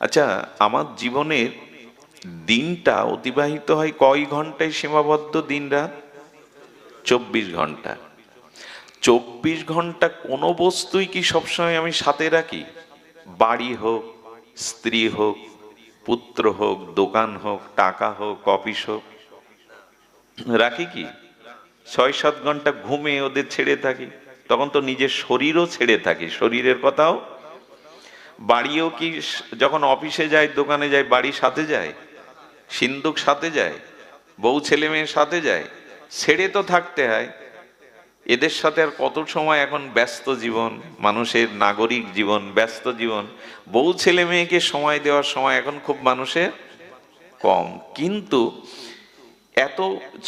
আচ্ছা, আমার জীবনের দিনটা অতিবাহিত হয় কয় ঘন্টায় সীমাবদ্ধ? দিন রাত 24 ঘন্টা। 24 ঘন্টা কোনো বস্তুই কি সবসময় আমি সাথে রাখি? বাড়ি হোক, স্ত্রী হোক, পুত্র হোক, দোকান হোক, টাকা হোক, অফিস হোক, রাখি কি? 6-7 ঘন্টা ঘুমে ওদের ছেড়ে থাকি। তখন তো নিজের শরীরও ছেড়ে থাকি, শরীরের কথাও। বাড়িও কি যখন অফিসে যাই, দোকানে যাই, বাড়ির সাথে যায়, সিন্দুক সাথে যায়, বউ ছেলে মেয়ের সাথে যায়, ছেড়ে তো থাকতে হয়। এদের সাথে আর কত সময়? এখন ব্যস্ত জীবন, মানুষের নাগরিক জীবন, ব্যস্ত জীবন, বউ ছেলে মেয়েকে সময় দেওয়ার সময় এখন খুব মানুষের কম। কিন্তু এত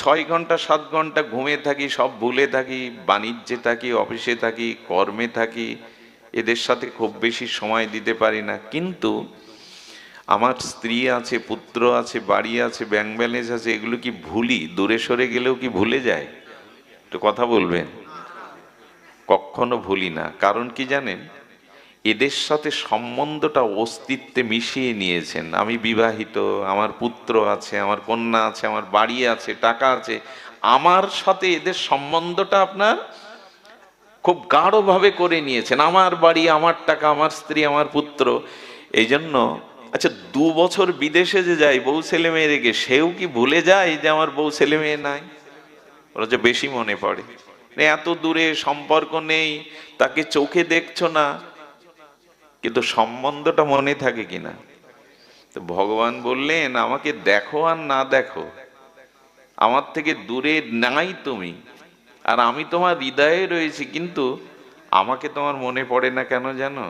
6 ঘন্টা 7 ঘন্টা ঘুমে থাকি, সব ভুলে থাকি, বাণিজ্যে থাকি, অফিসে থাকি, কর্মে থাকি, এদের সাথে খুব বেশি সময় দিতে পারি না। কিন্তু আমার স্ত্রী আছে, পুত্র আছে, বাড়ি আছে, ব্যাংক ব্যালেন্স আছে, এগুলো কি ভুলি? দূরে সরে গেলেও কি ভুলে যায়? একটু কথা বলবেন। কখনো ভুলি না। কারণ কি জানেন? এদের সাথে সম্বন্ধটা অস্তিত্বে মিশিয়ে নিয়েছেন। আমি বিবাহিত, আমার পুত্র আছে, আমার কন্যা আছে, আমার বাড়ি আছে, টাকা আছে, আমার সাথে এদের সম্বন্ধটা আপনার খুব গাঢ়ভাবে করে নিয়েছেন। আমার বাড়ি, আমার টাকা, আমার স্ত্রী, আমার পুত্র। এই জন্য আচ্ছা, 2 বছর বিদেশে যে যায় বউ ছেলে মেয়ে রেখে, সেও কি ভুলে যায় যে আমার বউ ছেলে মেয়ে নাই? ওরা যে বেশি মনে পড়ে। এত দূরে সম্পর্ক নেই, তাকে চোখে দেখছো না, কিন্তু সম্বন্ধটা মনে থাকে কিনা? তো ভগবান বললেন, আমাকে দেখো আর না দেখো, আমার থেকে দূরে নাই তুমি, আর আমি তোমার হৃদয়ে রয়েছি, কিন্তু আমাকে তোমার মনে পড়ে না কেন জানো?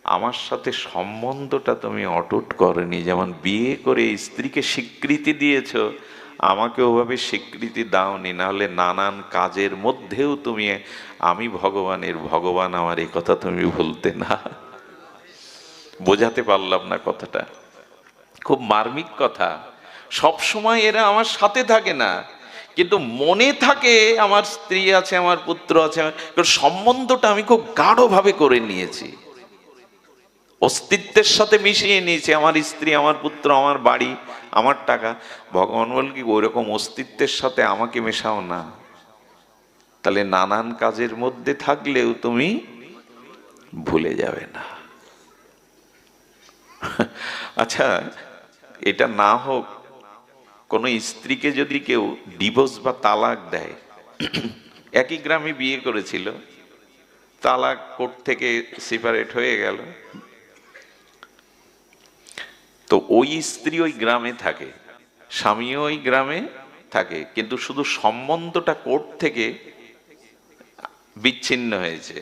আমার সাথে সম্বন্ধটা তুমি অটুট করনি। যেমন বিয়ে করে স্ত্রীকে স্বীকৃতি দিয়েছ, আমাকে ওভাবে স্বীকৃতি দাওনি। না হলে নানান কাজের মধ্যেও তুমি আমি ভগবানের, ভগবান আমার, এই কথা তুমি ভুলতে না। বোঝাতে পারলাম না কথাটা? খুব মার্মিক কথা। সব সময় এরা আমার সাথে থাকে না, কিন্তু মনে থাকে আমার স্ত্রী আছে, আমার পুত্র আছে। কারণ সম্বন্ধটা আমি খুব গাঢ়ভাবে করে নিয়েছি, অস্তিত্বের সাথে মিশিয়ে নিয়েছি। আমার স্ত্রী, আমার পুত্র, আমার বাড়ি, আমার টাকা। ভগবান বল কি, ওই রকম অস্তিত্বের সাথে আমাকে মেশাও না, তাহলে নানান কাজের মধ্যে থাকলেও তুমি ভুলে যাবে না। আচ্ছা, এটা না হোক, কোনো স্ত্রীকে যদি কেউ ডিভোর্স বা তালাক দেয়, একই গ্রামে বিয়ে করেছিল, তালাক কোর্ট থেকে সেপারেট হয়ে গেল, তো ওই স্ত্রী ওই গ্রামে থাকে, স্বামীও ওই গ্রামে থাকে, কিন্তু শুধু সম্বন্ধটা কোর্ট থেকে বিচ্ছিন্ন হয়েছে।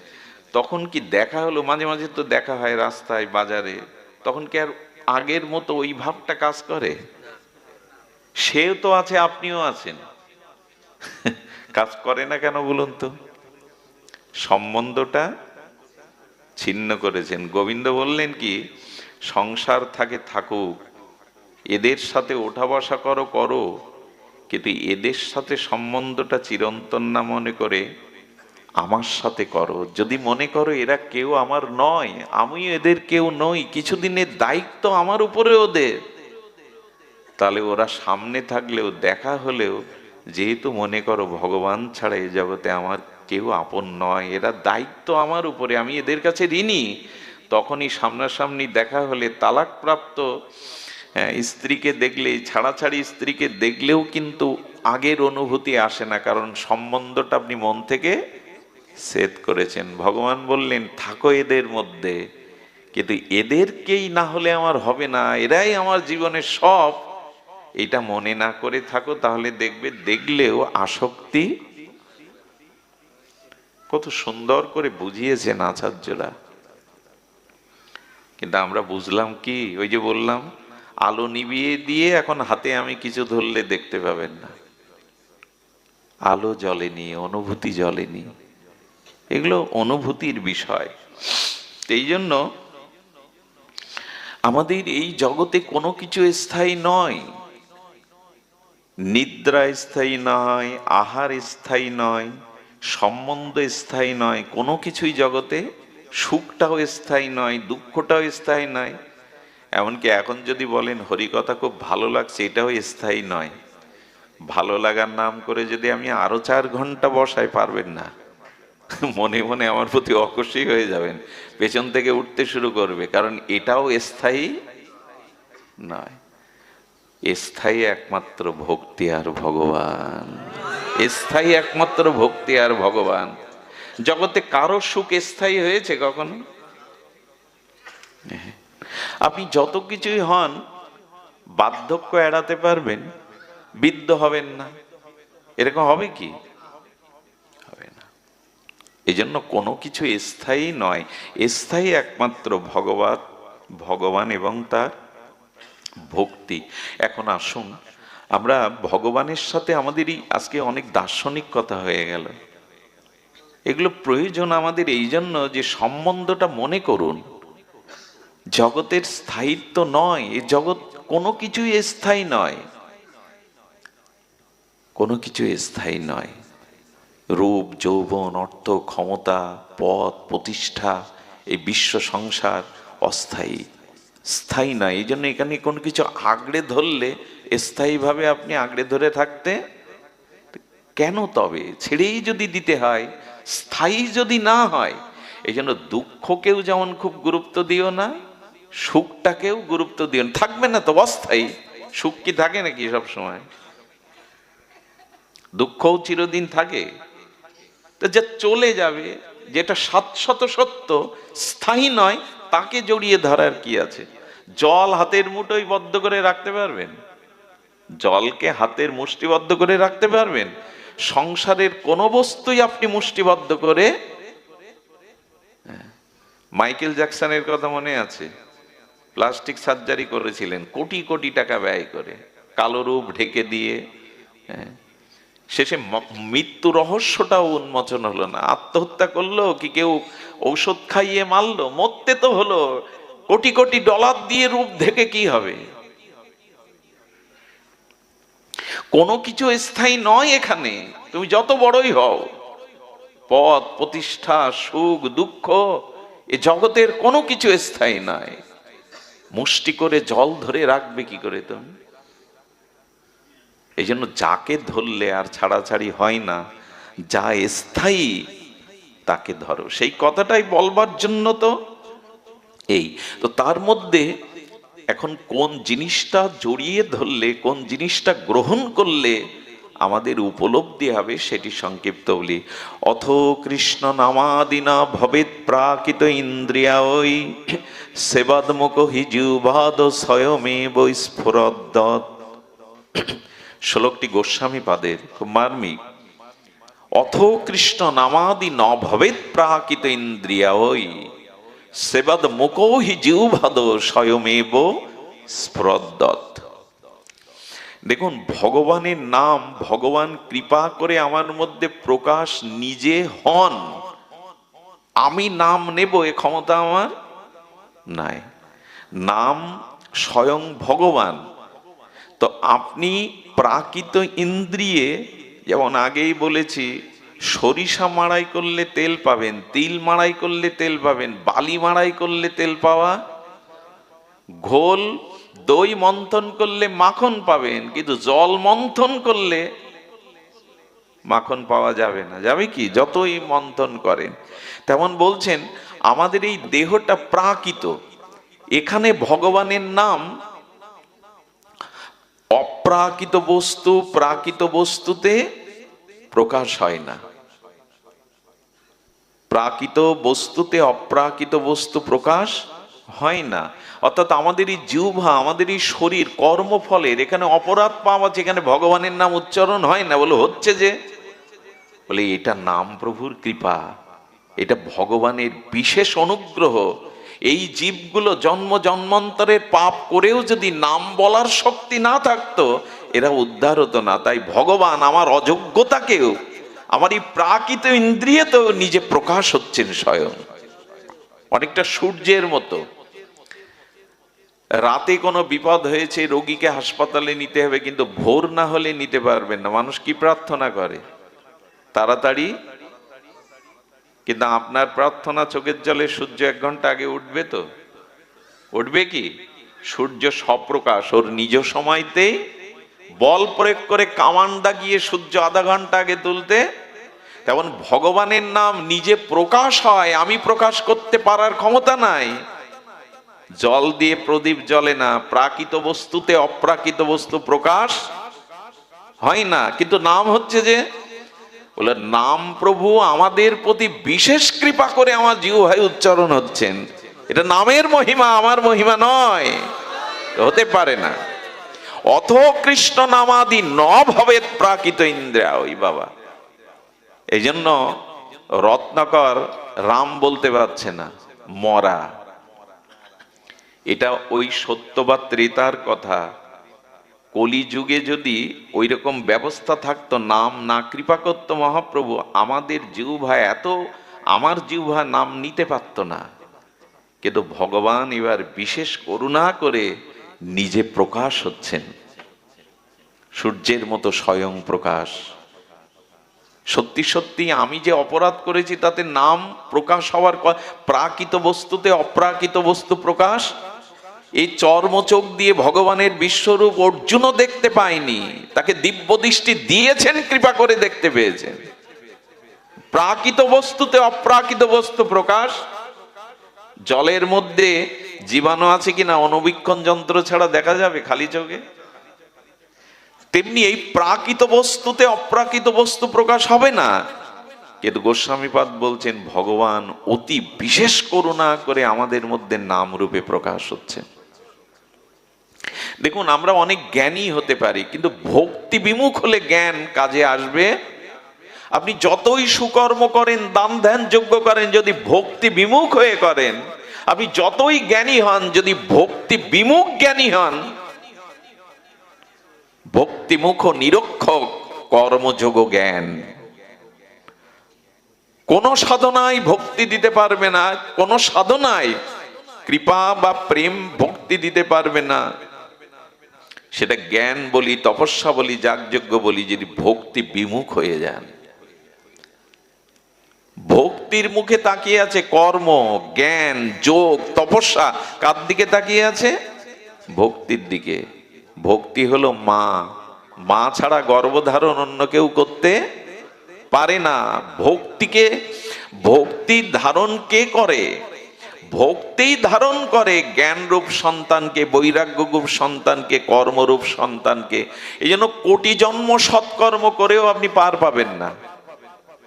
তখন কি দেখা হলো? মাঝে মাঝে তো দেখা হয় রাস্তায়, বাজারে। তখন কি আর আগের মতো ওই ভাবটা কাজ করে? সেও তো আছে, আপনিও আছেন, কাজ করে না কেন বলুন তো? সম্বন্ধটা ছিন্ন করেছেন। গোবিন্দ বললেন কি, সংসার থাকে থাকুক, এদের সাথে ওঠা বসা করো করো, কিন্তু এদের সাথে সম্বন্ধটা চিরন্তন না মনে করে আমার সাথে করো। যদি মনে করো এরা কেউ আমার নয়, আমি এদের কেউ নই, কিছুদিনের দায়িত্ব আমার উপরে ওদের, তাহলে ওরা সামনে থাকলেও, দেখা হলেও, যেহেতু মনে করো ভগবান ছাড়া এই জগতে আমার কেউ আপন নয়, এরা দায়িত্ব আমার উপরে, আমি এদের কাছে ঋণী, তখনই সামনাসামনি দেখা হলে, তালাকপ্রাপ্ত স্ত্রীকে দেখলে, ছাড়াছাড়ি স্ত্রীকে দেখলেও কিন্তু আগের অনুভূতি আসে না, কারণ সম্বন্ধটা আপনি মন থেকে ছেদ করেছেন। ভগবান বললেন, থাকো এদের মধ্যে, কিন্তু এদেরকেই না হলে আমার হবে না, এরাই আমার জীবনের সব, এটা মনে না করে থাকো, তাহলে দেখবে দেখলেও আসক্তি। কত সুন্দর করে বুঝিয়েছেন আচার্যরা। কিন্তু আমরা বুঝলাম কি? ওই যে বললাম, আলো নিভিয়ে দিয়ে এখন হাতে আমি কিছু ধরলে দেখতে পাবেন না, আলো জ্বলেনি, অনুভূতি জ্বলেনি। এগুলো অনুভূতির বিষয়। এই জন্য আমাদের এই জগতে কোনো কিছু স্থায়ী নয়। নিদ্রা স্থায়ী নয়, আহার স্থায়ী নয়, সম্বন্ধ স্থায়ী নয়, কোনো কিছুই জগতে। সুখটাও স্থায়ী নয়, দুঃখটাও স্থায়ী নয়। এমনকি এখন যদি বলেন হরিকথা খুব ভালো লাগছে, এটাও স্থায়ী নয়। ভালো লাগার নাম করে যদি আমি আরো 4 ঘন্টা বসাই, পারবেন না। মনে মনে আমার প্রতি অখুশি হয়ে যাবেন, পেছন থেকে উঠতে শুরু করবে, কারণ এটাও স্থায়ী নয়। স্থায়ী একমাত্র ভক্তি আর ভগবান। স্থায়ী একমাত্র ভক্তি আর ভগবান। জগতে কারো সুখ স্থায়ী হয়েছে কখনো? আপনি যত কিছুই হন, বার্ধক্য এড়াতে পারবেন, বৃদ্ধ হবেন না, এরকম হবে কি? হবে না। এই জন্য কোনো কিছু স্থায়ী নয়, স্থায়ী একমাত্র ভগবান এবং তার ভক্তি। এখন আসুন, আমরা ভগবানের সাথে আমাদেরই আজকে অনেক দার্শনিক কথা হয়ে গেল। এগুলো প্রয়োজন আমাদের এই জন্য যে সম্বন্ধটা মনে করুন, জগতের স্থায়িত্ব নয়, এই জগৎ কোনো কিছুই স্থায়ী নয়, কোনো কিছু স্থায়ী নয়। রূপ, যৌবন, অর্থ, ক্ষমতা, পদ, প্রতিষ্ঠা, এই বিশ্ব সংসার অস্থায়ী, স্থায়ী নয়। এই জন্য এখানে কোনো কিছু আঁকড়ে ধরলে, স্থায়ীভাবে আপনি আঁকড়ে ধরে থাকতে কেন? তবে ছেড়েই যদি দিতে হয়, স্থায়ী যদি না হয়। এই জন্য দুঃখকেও যেমন খুব গুরুত্ব দিও না, সুখটাকেও গুরুত্ব দিও না। থাকবে না তো অস্থায়ী, সুখ কি থাকে নাকি সব সময়? দুঃখও চিরদিন থাকে? তো যা চলে যাবে, যেটা শাশ্বত সত্য, স্থায়ী নয়, তাকে জড়িয়ে ধরার কি আছে? জল হাতের মুঠোয় বদ্ধ করে রাখতে পারবেন? জলকে হাতের মুষ্টিবদ্ধ করে রাখতে পারবেন? সংসারের কোন বস্তুই আপনি মুষ্টিবদ্ধ করে। মাইকেল জ্যাকসনের কথা মনে আছে? প্লাস্টিক সার্জারি করেছিলেন কোটি কোটি টাকা ব্যয় করে, কালো রূপ ঢেকে দিয়ে। শেষে মৃত্যু রহস্যটাও উন্মোচন হলো না। আত্মহত্যা করলো কি কেউ ঔষধ খাইয়ে মারলো? মরতে তো হলো। কোটি কোটি ডলার দিয়ে রূপ ঢেকে কি হবে? কোনো কিছু স্থায়ী নয় এখানে, তুমি যত বড়ই হও। পদ, প্রতিষ্ঠা, সুখ, দুঃখ, এ জগতের কোনো কিছু স্থায়ী নয়। মুষ্টি করে জল ধরে রাখবে কি করে তুমি? এই জন্য যাকে ধরলে আর ছাড়াছাড়ি হয় না, যা স্থায়ী তাকে ধরো, সেই কথাটাই বলবার জন্য তো এই তো। তার মধ্যে এখন কোন জিনিসটা জড়িয়ে ধরলে, কোন জিনিসটা গ্রহণ করলে আমাদের উপলব্ধি হবে, সেটি সংক্ষিপ্ত বলি। অথ কৃষ্ণ নামাদিনা ভবেৎ প্রাকৃত ইন্দ্রিয়ায় সেবাদমুখ হি জিহ্বাদ স্বয়মেব স্ফুরদ্যৎ। শ্লোকটি গোস্বামী পাদের, খুব মার্মিক। অথ কৃষ্ণ নামাদি ন ভবেৎ প্রাকৃত ইন্দ্রিয়ায় সেবাদ মুখো হি জিহ্বাদ স্বয়মেব স্ফুরদ্যৎ। দেখুন, ভগবানের নাম, ভগবান কৃপা করে আমার মধ্যে প্রকাশ নিজে হন। আমি নাম নেব এ ক্ষমতা আমার নাই। নাম স্বয়ং ভগবান। তো আপনি প্রাকৃত ইন্দ্রিয়ে, যেমন আগেই বলেছি, সরিষা মাড়াই করলে তেল পাবেন, তিল মাড়াই করলে তেল পাবেন, বালি মাড়াই করলে তেল পাওয়া, ঘোল দই মন্থন করলে মাখন পাবেন, কিন্তু জল মন্থন করলে মাখন পাওয়া যাবে না। যাবে কি? যতই মন্থন করেন। তেমন বলছেন আমাদের এই দেহটা প্রাকৃত, এখানে ভগবানের নাম অপ্রাকৃত বস্তু প্রাকৃত বস্তুতে প্রকাশ হয় না। প্রাকৃত বস্তুতে অপ্রাকৃত বস্তু প্রকাশ হয় না। অর্থাৎ আমাদের এই জিহ্বা, আমাদের এই শরীর কর্মফলের এখানে অপরাধ পাওয়া, যেখানে ভগবানের নাম উচ্চারণ হয় না। বলে হচ্ছে যে, বলে এটা নাম প্রভুর কৃপা, এটা ভগবানের বিশেষ অনুগ্রহ। এই জীবগুলো জন্ম জন্মান্তরের পাপ করেও যদি নাম বলার শক্তি না থাকতো, এরা উদ্ধার হতো না। তাই ভগবান আমার অযোগ্যতাকেও, আমার এই প্রাকৃত ইন্দ্রিয়তেও নিজে প্রকাশ হচ্ছেন স্বয়ং। অনেকটা সূর্যের মতো। রাতে কোনো বিপদ হয়েছে, রোগীকে হাসপাতালে নিতে হবে, কিন্তু ভোর না হলে নিতে পারবেন না। মানুষ কি প্রার্থনা করে? তাড়াতাড়ি। কিন্তু আপনার প্রার্থনা চোখের জলে সূর্য 1 ঘন্টা আগে উঠবে তো? উঠবে কি? সূর্য স্বপ্রকাশ, ওর নিজ সময়তেই বল প্রয়োগ করে কামান দাগিয়ে সূর্য আধা ঘন্টা আগে তুলতে, তেমন ভগবানের নাম নিজে প্রকাশ হয়, আমি প্রকাশ করতে পারার ক্ষমতা নাই। জল দিয়ে প্রদীপ জ্বলে না, প্রাকৃত বস্তুতে অপ্রাকৃত বস্তু প্রকাশ হয় না। কিন্তু নাম হচ্ছে যে, বলে নাম প্রভু আমাদের প্রতি বিশেষ কৃপা করে আমার জিহ্বায় উচ্চারণ হচ্ছেন, এটা নামের মহিমা, আমার মহিমা নয়, হতে পারে না। অথ কৃষ্ণ নামাদি ন ভবেৎ প্রাকৃত ইন্দ্রিয়া। ওই বাবা, এই জন্য রত্নাকর রাম বলতে পারছে না, মরা। এটা ওই সত্যবাদ ত্রেতার কথা। কলিযুগে যদি ওই রকম ব্যবস্থা থাকতো, নাম না কৃপা করতো মহাপ্রভু, আমাদের জিহ্বা এত, আমার জিহ্বা নাম নিতে পারত না। কিন্তু ভগবান এবার বিশেষ করুণা করে নিজে প্রকাশ হচ্ছেন, সূর্যের মতো স্বয়ং প্রকাশ। সত্যি সত্যি আমি যে অপরাধ করেছি তাতে নাম প্রকাশ হওয়ার, প্রাকৃত বস্তুতে অপ্রাকৃত বস্তু প্রকাশ। এই চর্মচোখ দিয়ে ভগবানের বিশ্বরূপ অর্জুনও দেখতে পায়নি, তাকে দিব্য দৃষ্টি দিয়েছেন, কৃপা করে দেখতে পেয়েছেন। প্রাকৃত বস্তুতে অপ্রাকৃত বস্তু প্রকাশ। জলের মধ্যে জীবাণু আছে কিনা অণুবীক্ষণ যন্ত্র ছাড়া দেখা যাবে খালি চোখে? তেমনি এই প্রাকৃত বস্তুতে অপ্রাকৃত বস্তু প্রকাশ হবে না। কিন্তু গোস্বামীপাদ বলছেন ভগবান অতি বিশেষ করুণা করে আমাদের মধ্যে নাম রূপে প্রকাশ হচ্ছে। দেখুন, আমরা অনেক জ্ঞানী হতে পারি, কিন্তু ভক্তি বিমুখ হলে জ্ঞান কাজে আসবে। আপনি যতই সুকর্ম করেন, দান ধ্যান যজ্ঞ করেন, যদি ভক্তি বিমুখ হয়ে করেন, আপনি যতই জ্ঞানী হন, যদি ভক্তি বিমুখ জ্ঞানী হন, ভক্তিমুখ নিরক্ষক কর্মযোগ জ্ঞান, কোন সাধনায় ভক্তি দিতে পারবে না, কোন সাধনায় কৃপা বা প্রেম ভক্তি দিতে পারবে না। সেটা জ্ঞান বলি, তপস্যা বলি, যাগযজ্ঞ বলি, যদি ভক্তি বিমুখ হয়ে যান। ভক্তির মুখে তাকিয়ে আছে কর্ম, জ্ঞান, যোগ, তপস্যা, কার দিকে তাকিয়ে আছে? ভক্তির দিকে। ভক্তি হলো মা, মা ছাড়া গর্ভধারণ অন্য কেউ করতে পারে না। ভক্তিকে, ভক্তি ধারণ কে করে? ভক্তি ধারণ করে জ্ঞানরূপ সন্তানকে, বৈরাগ্যরূপ সন্তানকে, কর্মরূপ সন্তানকে। এই জন্য কোটি জন্ম সৎকর্ম করেও আপনি পার পাবেন না,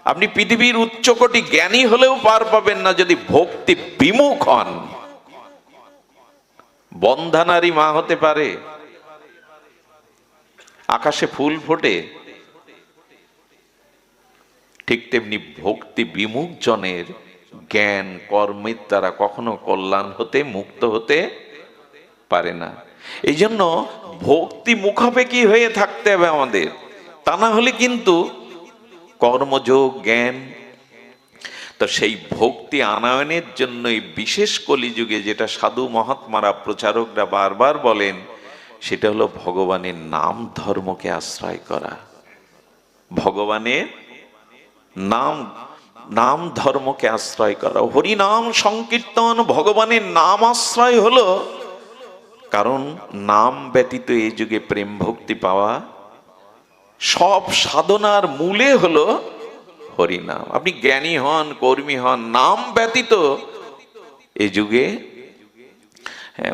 আপনি পৃথিবীর উচ্চকোটি জ্ঞানী হলেও পার পাবেন না যদি ভক্তি বিমুখ হন। বন্ধা নারী মা হতে পারে, আকাশে ফুল ফোটে, ঠিক তেমনি ভক্তি বিমুখ জনের জ্ঞান কর্মের দ্বারা কখনো কল্যাণ হতে, মুক্ত হতে পারে না। এই জন্য ভক্তি মুখাপেক্ষী হয়ে থাকতে হবে আমাদের, তা না হলে কিন্তু কর্মযোগ, জ্ঞান। তো সেই ভক্তি আনয়নের জন্য বিশেষ কলিযুগে যেটা সাধু মহাত্মারা, প্রচারকরা বারবার বলেন, সেটা হলো ভগবানের নাম ধর্মকে আশ্রয় করা। ভগবানের নাম, নাম ধর্মকে আশ্রয় করা, হরি নাম সংকীর্তন, ভগবানের নাম আশ্রয় হলো। কারণ নাম ব্যতীত এই যুগে প্রেম ভক্তি পাওয়া, সব সাধনার মূলে হলো হরিনাম। আপনি জ্ঞানী হন, কর্মী হন, নাম ব্যতীত এই যুগে,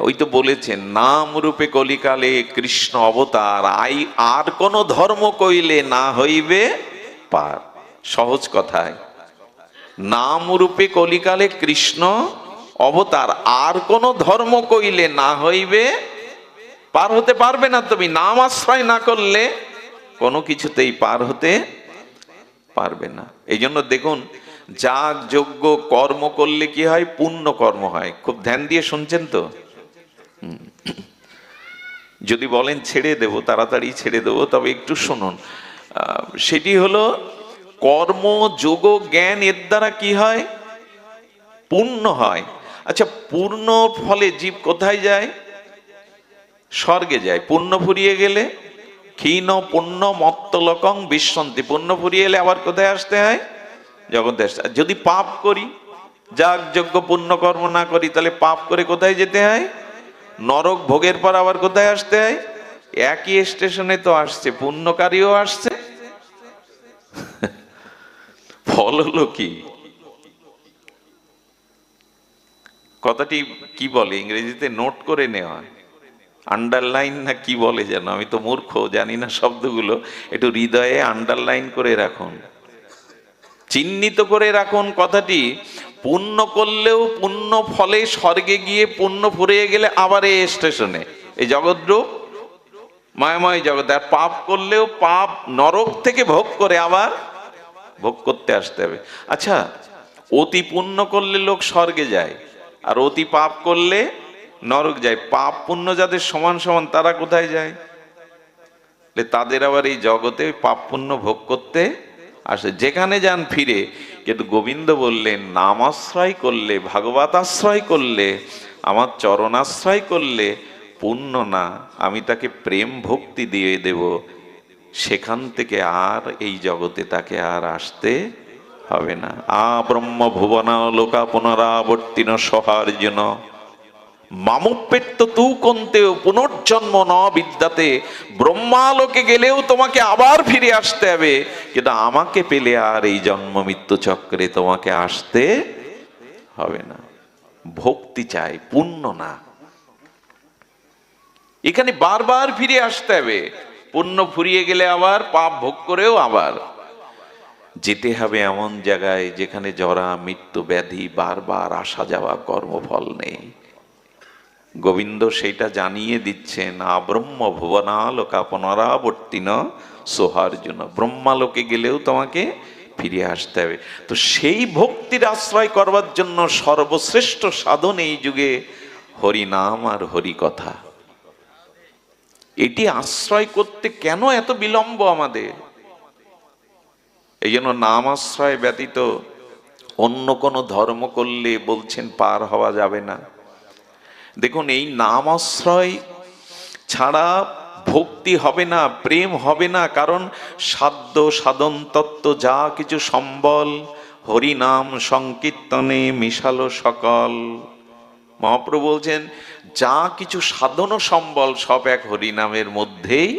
ওই তো বলেছেন, নাম রূপে কলিকালে কৃষ্ণ অবতার, আর কোন ধর্ম কইলে না হইবে পার। সহজ কথায়, নাম রূপে কলিকালে কৃষ্ণ অবতার, আর কোন ধর্ম কইলে না হইবে পার। হতে পারবে না তুমি নাম আশ্রয় না করলে, কোনো কিছুতেই পার হতে পারবে না। এই জন্য দেখুন, যাগ যজ্ঞ কর্ম করলে কি হয়? পুণ্য কর্ম হয়। খুব ধ্যান দিয়ে শুনছেন তো? যদি বলেন ছেড়ে দেব, তাড়াতাড়ি ছেড়ে দেব, তবে একটু শুনুন। সেটি হলো কর্ম, যোগ, জ্ঞান, এর দ্বারা কি হয়? পুণ্য হয়। আচ্ছা, পূর্ণ ফলে জীব কোথায় যায়? স্বর্গে যায়। পুণ্য ফুরিয়ে গেলে ক্ষীণ পুণ্য মত্তলোকং বিশ্বন্তি। পুণ্য ফুরিয়ে এলে আবার কোথায় আসতে হয়? জগতে আসতে। যদি পাপ করি, যাগ যজ্ঞ পুণ্য কর্ম না করি, তাহলে পাপ করে কোথায় যেতে হয়? নরক ভোগের পর আবার কোথায় আসতে হয়? একই স্টেশনে তো আসছে, পুণ্যকারীও আসছে। ফল হলো কি? কথাটি কি বলে ইংরেজিতে? নোট করে নেওয়া, আন্ডারলাইন না কি বলে যেন, আমি তো মূর্খ, জানি না শব্দগুলো। একটু হৃদয়ে আন্ডারলাইন করে রাখুন, চিহ্নিত করে রাখুন কথাটি। পুণ্য করলেও পুণ্য ফলে স্বর্গে গিয়ে পুণ্য ফুরিয়ে গেলে আবার এই স্টেশনে, এই জগদ্রূপ মায়াময় জগৎ। আর পাপ করলেও পাপ নরক থেকে ভোগ করে আবার ভোগ করতে আসতে হবে। আচ্ছা, অতি পুণ্য করলে লোক স্বর্গে যায়, আর অতি পাপ করলে নরক যায়। পাপ পুণ্য যাদের সমান সমান তারা কোথায় যায়? তাদের আবার এই জগতে পাপ পুণ্য ভোগ করতে আসে, যেখানে যান ফিরে। কিন্তু গোবিন্দ বললেন, নাম আশ্রয় করলে, ভাগবত আশ্রয় করলে, আমার চরণ আশ্রয় করলে পুণ্য না, আমি তাকে প্রেম ভক্তি দিয়ে দেব, সেখান থেকে আর এই জগতে তাকে আর আসতে হবে না। ব্রহ্ম ভুবনা লোকা পুনরাবর্তিন সহার্জুন মামুপেত্ত তু কন্তেও পুনর্জন্ম ন বিদ্যাতে। ব্রহ্মালোকে গেলেও তোমাকে আবার ফিরে আসতে হবে, কিন্তু আমাকে পেলে আর এই জন্ম মৃত্যু চক্রে তোমাকে আসতে হবে না। ভক্তি চাই, পুণ্য না। এখানে বারবার ফিরে আসতে হবে, পুণ্য ফুরিয়ে গেলে আবার পাপ ভোগ করেও আবার যেতে হবে এমন জায়গায় যেখানে জরা মৃত্যু ব্যাধি বারবার আসা যাওয়া, কর্মফল নেই। গোবিন্দ সেটা জানিয়ে দিচ্ছেন, ব্রহ্ম ভুবনালোকা পুনরাবর্তিন সোহার্জুন। ব্রহ্মালোকে গেলেও তোমাকে ফিরে আসতে হবে। তো সেই ভক্তির আশ্রয় করবার জন্য সর্বশ্রেষ্ঠ সাধন এই যুগে হরি নাম আর হরি কথা। এটি আশ্রয় করতে কেন এত বিলম্ব আমাদের? এই জন্য নাম আশ্রয় ব্যতীত অন্য কোনো ধর্ম করলে বলছেন পার হওয়া যাবে না। দেখুন, এই নাম আশ্রয় ছাড়া ভক্তি হবে না, প্রেম হবে না। কারণ সাধ্য সাধন তত্ত্ব যা কিছু সম্বল, হরিনাম সংকীর্তনে মিশালো সকল। মহাপ্রভু বলছেন, যা কিছু সাধন সম্বল সব এক হরিনামের মধ্যেই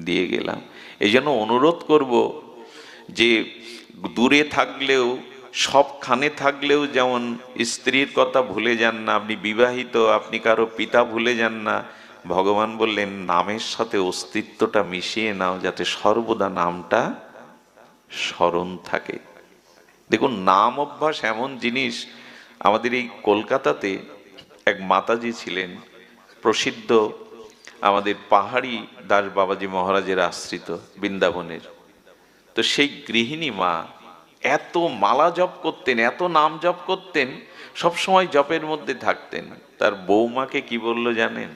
দিয়ে গেলাম। এই জন্য অনুরোধ করব যে দূরে থাকলেও, সবখানে থাকলেও, যেমন স্ত্রীর কথা ভুলে যান না, আপনি বিবাহিত, আপনি কারো পিতা ভুলে যান না। ভগবান বললেন, নামের সাথে অস্তিত্বটা মিশিয়ে নাও, যাতে সর্বদা নামটা স্মরণ থাকে। দেখুন, নাম অভ্যাস এমন জিনিস। আমাদের এই কলকাতাতে এক মাতাজি ছিলেন, প্রসিদ্ধ, আমাদের পাহাড়ি দাস বাবাজি মহারাজের আশ্রিত, বৃন্দাবনের। তো সেই গৃহিণী মা এত মালা জপ করতেন, এত নাম জপ করতেন, সব সময় জপের মধ্যে থাকতেন। তার বৌমাকে কি বলল জানেন?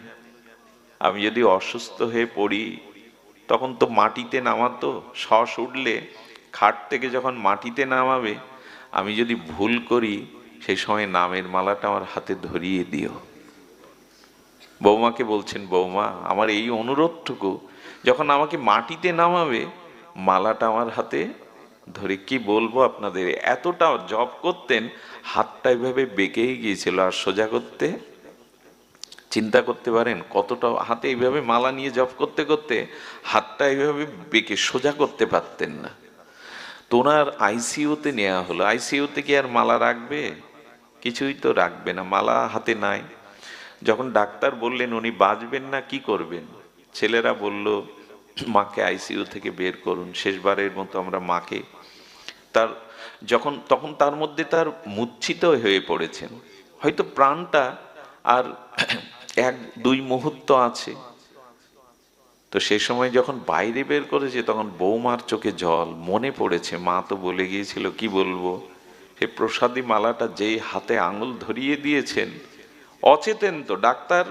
আমি যদি অসুস্থ হয়ে পড়ি, তখন তো মাটিতে নামাতো, শ্বাস উঠলে খাট থেকে যখন মাটিতে নামাবে, আমি যদি ভুল করি, সেই সময় নামের মালাটা আমার হাতে ধরিয়ে দিও। বৌমাকে বলছেন, বৌমা, আমার এই অনুরোধটুকু, যখন আমাকে মাটিতে নামাবে, মালাটা আমার হাতে ধরে। কি বলবো আপনাদের, এতটা জপ করতেন, হাতটা এভাবে বেঁকেই গিয়েছিল, আর সোজা করতে, চিন্তা করতে পারেন কতটা, হাতে এইভাবে মালা নিয়ে জপ করতে করতে হাতটা এইভাবে বেঁকে সোজা করতে পারতেন না। তোনার আইসিইউতে নেওয়া হলো। আইসিইউতে কি আর মালা রাখবে? কিছুই তো রাখবে না, মালা হাতে নাই। যখন ডাক্তার বললেন উনি বাঁচবেন না, কি করবেন? ছেলেরা বলল, মাকে আইসিইউ থেকে বের করুন, শেষবারের মতো আমরা মাকে। তার তখন তার মধ্যে তার মূর্ছিত হয়ে পড়েছেন, হয়তো প্রাণটা আর 1-2 মুহূর্ত আছে। তো সে সময় যখন বাইরে বের করেছে, তখন বৌমার চোখে জল, মনে পড়েছে মা তো বলে গিয়েছিল। কি বলবো, সে প্রসাদী মালাটা যেই হাতে আঙুল ধরিয়ে দিয়েছেন, অচেতন তো, ডাক্তার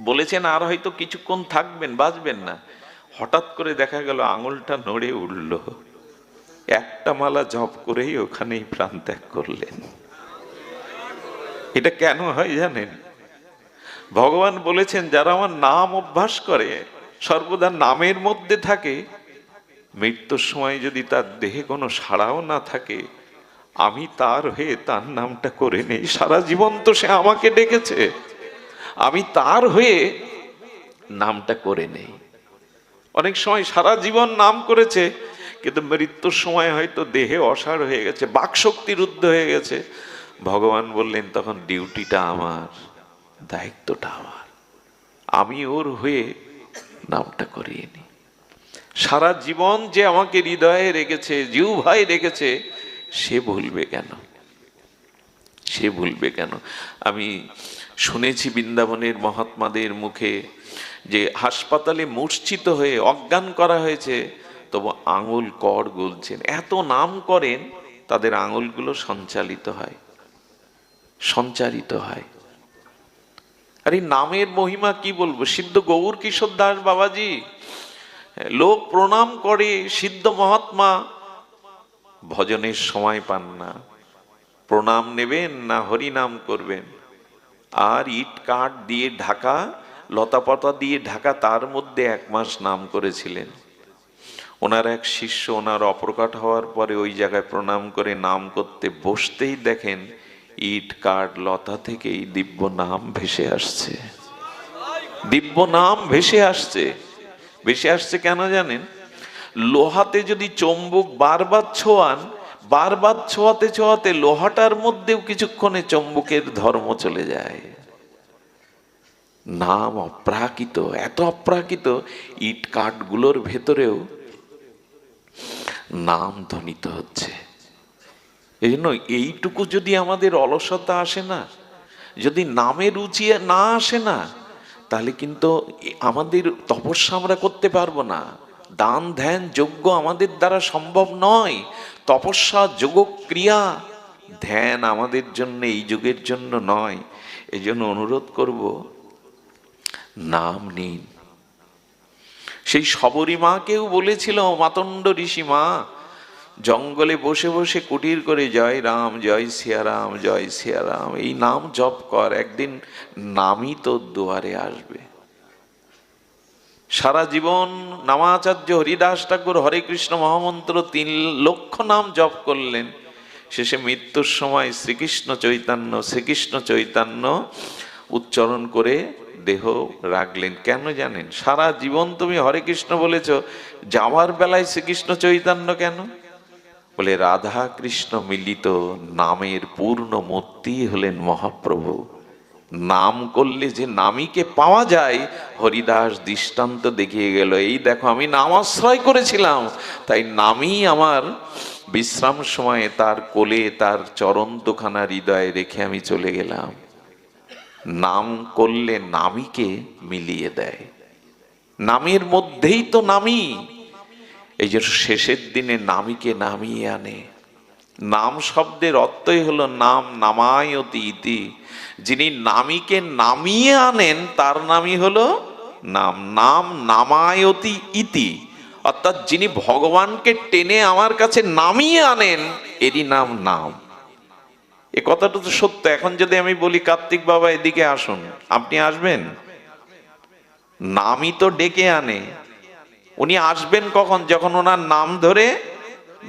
বলেছেন আর হয়তো কিছুক্ষণ থাকবেন, বাঁচবেন না। হঠাৎ করে দেখা গেল আঙুলটা নড়ে উঠল, একটা মালা জপ করেই ওখানেই প্রাণ ত্যাগ করলেন। এটা কেন হয় জানেন? ভগবান বলেছেন, যারা আমার নাম অভ্যাস করে, সর্বদা নামের মধ্যে থাকে, মৃত্যুর সময় যদি তার দেহে কোনো সাড়াও না থাকে, আমি তার হয়ে তার নামটা করে নেই। সারা জীবন তো সে আমাকে ডেকেছে, আমি তার হয়ে নামটা করে নেই। অনেক সময় সারা জীবন নাম করেছে, কিন্তু মৃত্যুর সময় হয়তো দেহে অসাড় হয়ে গেছে, বাকশক্তি রুদ্ধ হয়ে গেছে। ভগবান বললেন তখন ডিউটিটা আমার, দায়িত্বটা আমার, আমি ওর হয়ে নামটা করিয়ে নি। সারা জীবন যে আমাকে হৃদয়ে রেখেছে, জিহ্বায় রেখেছে, সে ভুলবে কেন? সে ভুলবে কেন? আমি শুনেছি বৃন্দাবনের মহাত্মাদের মুখে যে হাসপাতালে মূর্ছিত হয়ে অজ্ঞান করা হয়েছে, তবু আঙুল কর গুলছেন, এত নাম করেন তাদের আঙুলগুলো সঞ্চালিত হয়, সঞ্চারিত হয়। আর এই নামের মহিমা কি বলবো। সিদ্ধ গৌর কিশোর দাস বাবাজি, লোক প্রণাম করে, সিদ্ধ মহাত্মা ভজনের সময় পান না, প্রণাম নেবেন না হরিনাম করবেন। আর ইট কাঠ দিয়ে ঢাকা, লতাপাতা দিয়ে ঢাকা, তার মধ্যে 1 মাস নাম করেছিলেন। ওনার এক শিষ্য ওনার অপ্রকট হওয়ার পরে ওই জায়গায় প্রণাম করে নাম করতে বসতেই দেখেন ইট কাঠ লতা থেকেই দিব্য নাম ভেসে আসছে, দিব্য নাম ভেসে আসছে। ভেসে আসছে কেন জানেন? লোহাতে যদি চুম্বক বারবার ছোঁয়ান, বারবার ছোঁয়াতে ছোঁয়াতে লোহাটার মধ্যেও কিছুক্ষণে চুম্বকের ধর্ম চলে যায়। নাম অপ্রাকৃত, এত অপ্রাকৃত, ইট কাঠগুলোর ভেতরেও নাম ধ্বনিত হচ্ছে। এই জন্য এইটুকু যদি আমাদের অলসতা আসে না, যদি নামের রুচি না আসে না, তাহলে কিন্তু আমাদের তপস্যা আমরা করতে পারবো না। দান ধ্যান যজ্ঞ আমাদের দ্বারা সম্ভব নয়। তপস্যা যোগ ক্রিয়া ধ্যান আমাদের জন্য, এই যুগের জন্য নয়। এই জন্য অনুরোধ করব, নাম নিন। সেই শবরী মাকেও বলেছিল মাতণ্ড ঋষি মা, জঙ্গলে বসে বসে কুটির করে জয় রাম জয় সিয়ারাম জয় সিয়ারাম এই নাম জপ কর, একদিন নামই তোর দুয়ারে আসবে। সারা জীবন নামাচার্য হরিদাস ঠাকুর হরে কৃষ্ণ মহামন্ত্র 3 লক্ষ নাম জপ করলেন, শেষে মৃত্যুর সময় শ্রীকৃষ্ণ চৈতন্য শ্রীকৃষ্ণ চৈতন্য উচ্চারণ করে দেহ রাখলেন। কেন জানেন? সারা জীবন তুমি হরে কৃষ্ণ বলেছ, যাওয়ার বেলায় শ্রীকৃষ্ণ চৈতন্য কেন? বলে রাধা কৃষ্ণ মিলিত নামের পূর্ণ মূর্তি হলেন মহাপ্রভু। নাম করলে যে নামীকে পাওয়া যায়, হরিদাস দৃষ্টান্ত দেখিয়ে গেল। এই দেখো, আমি নাম আশ্রয় করেছিলাম, তাই নামই আমার বিশ্রাম সময়ে তার কোলে তার চরণ দুখানা হৃদয়ে রেখে আমি চলে গেলাম। নাম করলে নামীকে মিলিয়ে দেয়, নামের মধ্যেই তো নামী। এই যে শেষের দিনে নামীকে নামিয়ে আনে। নাম শব্দের অর্থই হলো নাম নামায়তি ইতি। যিনি নামীকে নামিয়ে আনেন তার নামই হলো নাম। নাম নামায়তি ইতি, অর্থাৎ যিনি ভগবানকে টেনে আমার কাছে নামিয়ে আনেন, এরই নাম নাম। এ কথাটা তো সত্য। এখন যদি আমি বলি কার্তিক বাবা এদিকে আসুন, আপনি আসবেন? নামই তো ডেকে আনে। উনি আসবেন কখন? যখন ওনার নাম ধরে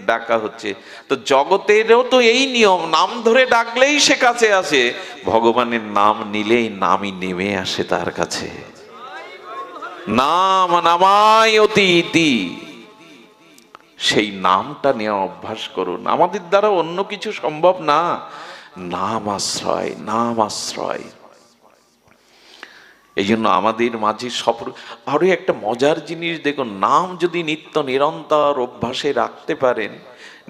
ডাকা হচ্ছে। তো জগতেরও তো এই নিয়ম, নাম ধরে ডাকলেই সে কাছে আসে, ভগবানের নাম নিলেই নামই নেমে আসে তার কাছে। নাম নামায়তি ইতি, সেই নামটা নেওয়া অভ্যাস করুন। আমাদের দ্বারা অন্য কিছু সম্ভব না, নাম আশ্রয়, নাম আশ্রয়। এই জন্য আমাদের মাঝে আরো একটা মজার জিনিস দেখুন, নাম যদি নিত্য নিরন্তর অভ্যাসে রাখতে পারেন,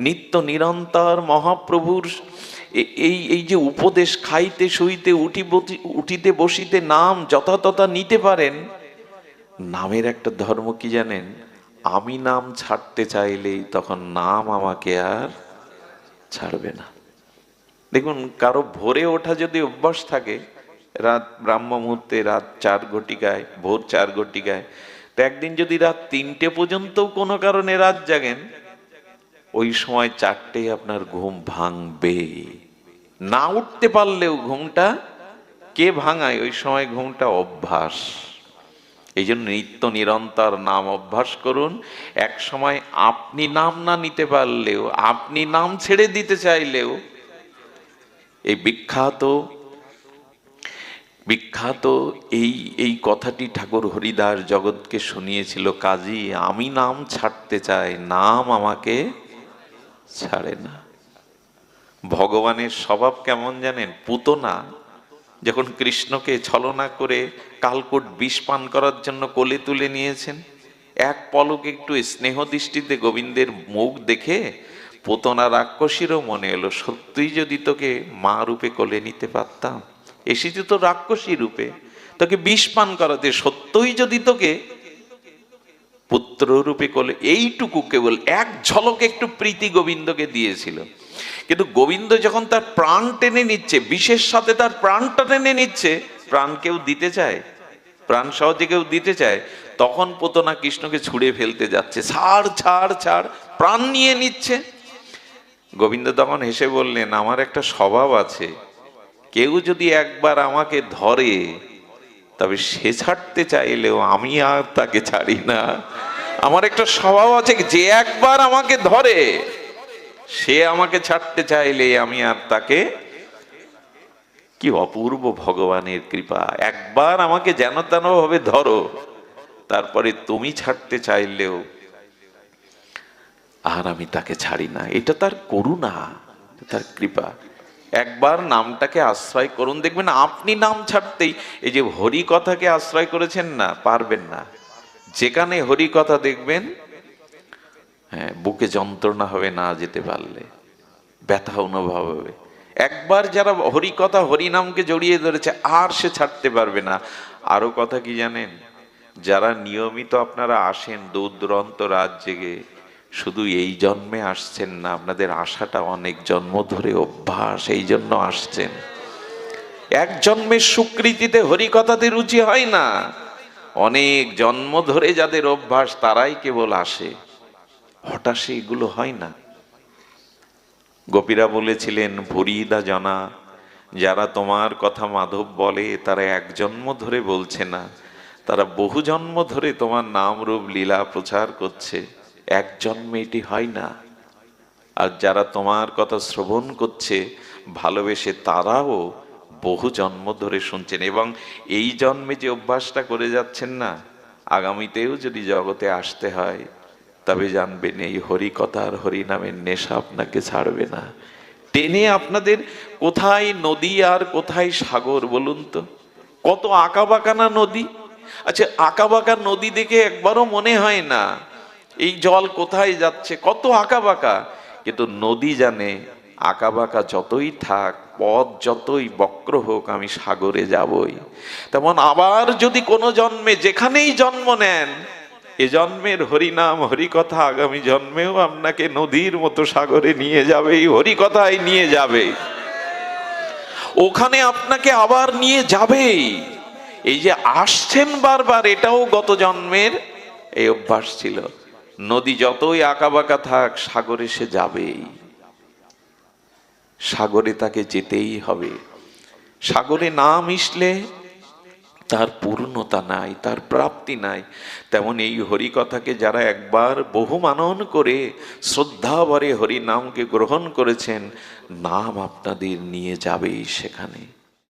নিত্য নিরন্তর মহাপ্রভুর এই যে উপদেশ খাইতে শুইতে উঠিতে বসিতে নাম যথাতথা নিতে পারেন, নামের একটা ধর্ম কি জানেন? আমি নাম ছাড়তে চাইলেই তখন নাম আমাকে আর ছাড়বে না। দেখুন, কারো ভোরে ওঠা যদি অভ্যাস থাকে, রাত ব্রাহ্ম মুহূর্তে, রাত 4 ঘটিকায়, ভোর 4 ঘটিকায়, তো একদিন যদি রাত 3টে পর্যন্ত কোনো কারণে রাত জাগেন, ওই সময় 4টেই আপনার ঘুম ভাঙবে। না উঠতে পারলেও ঘুমটা কে ভাঙায়? ওই সময় ঘুমটা অভ্যাস। এই জন্য নিত্য নিরন্তর নাম অভ্যাস করুন। এক সময় আপনি নাম না নিতে পারলেও, আপনি নাম ছেড়ে দিতে চাইলেও, এই বিখ্যাত বিখ্যাত এই এই কথাটি ঠাকুর হরিদাস জগৎকে শুনিয়েছিল, কাজী আমি নাম ছাড়তে চাই, নাম আমাকে ছাড়ে না। ভগবানের স্বভাব কেমন জানেন? পুতনা যখন কৃষ্ণকে ছলনা করে কালকূট বিষ পান করার জন্য কোলে তুলে নিয়েছেন, এক পলকে একটু স্নেহ দৃষ্টিতে গোবিন্দের মুখ দেখে পুতনা রাক্ষসীরও মনে এলো, সত্যিই যদি তোকে মা রূপে কোলে নিতে পারতাম, এসেছি তো রাক্ষসী রূপে, তোকে বিষ পান করাতে, সত্যই যদি তোকে পুত্র রূপে কোলে, এইটুকু কেবল এক ঝলকে একটু প্রীতি গোবিন্দকে দিয়েছিল। কিন্তু গোবিন্দ যখন তার প্রাণ টেনে নিচ্ছে, বিশেষ সাথে তার প্রাণটা টেনে নিচ্ছে, প্রাণ কেউ দিতে চায়? প্রাণ সহজে কেউ দিতে চায়? তখন পুতনা কৃষ্ণকে ছুঁড়ে ফেলতে যাচ্ছে, ছাড় ছাড় ছাড়, প্রাণ নিয়ে নিচ্ছে। গোবিন্দ তখন হেসে বললেন, আমার একটা স্বভাব আছে, কেউ যদি একবার আমাকে ধরে তবে সে ছাড়তে চাইলেও আমি আর তাকে ছাড়ি না। আমার একটা স্বভাব আছে, যে একবার আমাকে ধরে সে আমাকে ছাড়তে চাইলে আমি আর তাকে। কি অপূর্ব ভগবানের কৃপা! একবার আমাকে যেন তেন ভাবে ধরো, তারপরে তুমি ছাড়তে চাইলেও আর আমি তাকে ছাড়ি না। এটা তার করুণা, তার কৃপা। একবার নামটাকে আশ্রয় করুন, দেখবেন আপনি নাম ছাড়তেই, এই যে হরি কথাকে আশ্রয় করেছেন না, পারবেন না। যেখানে হরি কথা দেখবেন, হ্যাঁ, বুকে যন্ত্রণা হবে না যেতে পারলে, ব্যথা অনুভব হবে। একবার যারা হরি কথা হরি নামকে জড়িয়ে ধরেছে আর সে ছাড়তে পারবে না। আরো কথা কি জানেন? যারা নিয়মিত আপনারা আসেন দূর দূরান্ত রাত জেগে, শুধু এই জন্মে আসছেন না, আপনাদের আশাটা অনেক জন্ম ধরে অভ্যাস, এই জন্য আসছেন। এক জন্মের স্বীকৃতিতে হরি কথাতে রুচি হয় না, অনেক জন্ম ধরে যাদের অভ্যাস তারাই কেবল আসে, হঠাৎ এগুলো হয় না। গোপীরা বলেছিলেন, ভুরিদা জনা, যারা তোমার কথা মাধব বলে তারা এক জন্ম ধরে বলছে না, তারা বহু জন্ম ধরে তোমার নাম রূপ লীলা প্রচার করছে, এক জন্মে এটি হয় না। আর যারা তোমার কথা শ্রবণ করছে ভালোবেসে, তারাও বহু জন্ম ধরে শুনছেন, এবং এই জন্মে যে অভ্যাসটা করে যাচ্ছেন না, আগামীতেও যদি জগতে আসতে হয় তবে জানবেন এই হরি কথা আর হরি নামের নেশা আপনাকে ছাড়বে না। টেনে আপনাদের কোথায় নদী আর কোথায় সাগর বলুন তো? কত আঁকা বাঁকা না নদী! আচ্ছা, আঁকা বাঁকা নদী দেখে একবারও মনে হয় না এই জল কোথায় যাচ্ছে, কত আঁকা বাঁকা। কিন্তু নদী জানে, আঁকা বাঁকা যতই থাক, পথ যতই বক্র হোক, আমি সাগরে যাবই। তেমন আবার যদি কোনো জন্মে যেখানেই জন্ম নেন, এ জন্মের হরিনাম হরি কথা আগামী জন্মেও আপনাকে নদীর মতো সাগরে নিয়ে যাবে, এই হরি কথাই নিয়ে যাবে, ওখানে আপনাকে আবার নিয়ে যাবেই। এই যে আসছেন বারবার, এটাও গত জন্মের এই অভ্যাস ছিল। নদী যতই আঁকা বাঁকা থাক, সাগরে সে যাবেই, সাগরে তাকে যেতেই হবে। সাগরে না মিশলে তার পূর্ণতা নাই, তার প্রাপ্তি নাই। তেমন এই হরি কথাকে যারা একবার বহু মানন করে শ্রদ্ধা ভরে হরি নামকে গ্রহণ করেছেন, নাম আপনাদের নিয়ে যাবেই সেখানে।